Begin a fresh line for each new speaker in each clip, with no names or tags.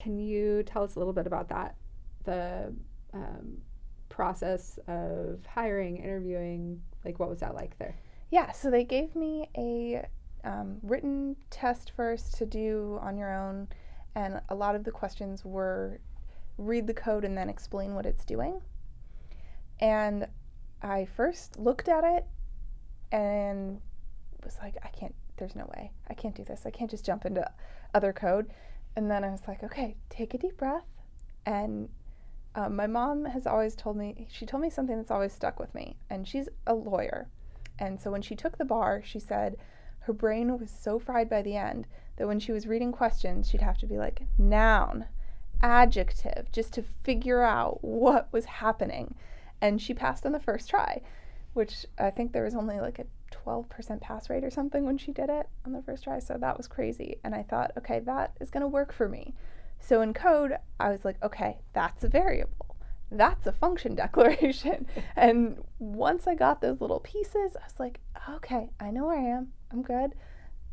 Can you tell us a little bit about that? The process of hiring, interviewing, like what was that like there?
Yeah, so they gave me a written test first to do on your own, and a lot of the questions were read the code and then explain what it's doing. And I first looked at it and was like, I can't, there's no way. I can't do this. I can't just jump into other code. And then I was like, okay, take a deep breath. And my mom has always told me, she told me something that's always stuck with me. And she's a lawyer. And so when she took the bar, she said her brain was so fried by the end that when she was reading questions, she'd have to be like, noun, adjective, just to figure out what was happening. And she passed on the first try, which I think there was only like a 12% pass rate or something when she did it on the first try. So that was crazy. And I thought, okay, that is going to work for me. So in code, I was like, okay, that's a variable. That's a function declaration. And once I got those little pieces, I was like, okay, I know where I am. I'm good.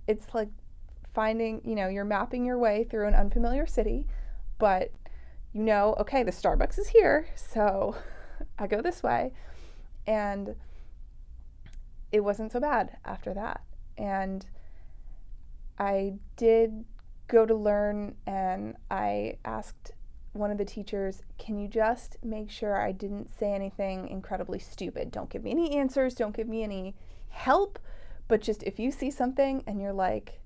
It's like finding, you're mapping your way through an unfamiliar city, but okay, the Starbucks is here. So I go this way. And it wasn't so bad after that. And I did go to learn, and I asked one of the teachers, can you just make sure I didn't say anything incredibly stupid? Don't give me any answers, don't give me any help, but just if you see something and you're like,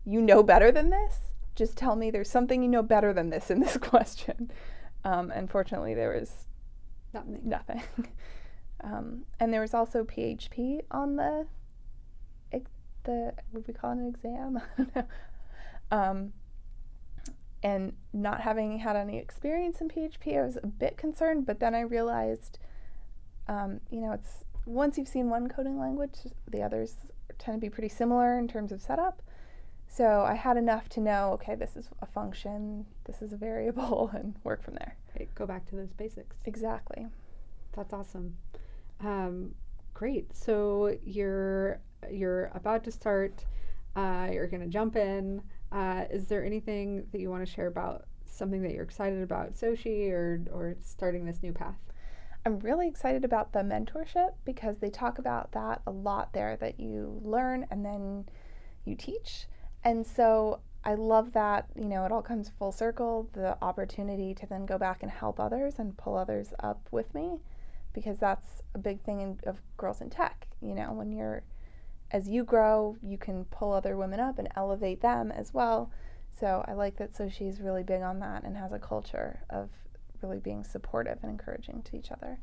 you know better than this, just tell me there's something you know better than this in this question. Unfortunately, there was nothing. And there was also PHP on the would we call it an exam? I don't know. And not having had any experience in PHP, I was a bit concerned, but then I realized, it's once you've seen one coding language, the others tend to be pretty similar in terms of setup. So I had enough to know, okay, this is a function, this is a variable, and work from there.
Right, go back to those basics.
Exactly.
That's awesome. Great. So you're about to start. You're going to jump in. Is there anything that you want to share about something that you're excited about, Sochi, or starting this new path?
I'm really excited about the mentorship because they talk about that a lot there, that you learn and then you teach. And so I love that, it all comes full circle, the opportunity to then go back and help others and pull others up with me, because that's a big thing of girls in tech. As you grow, you can pull other women up and elevate them as well. So I like that Sochi is really big on that and has a culture of really being supportive and encouraging to each other.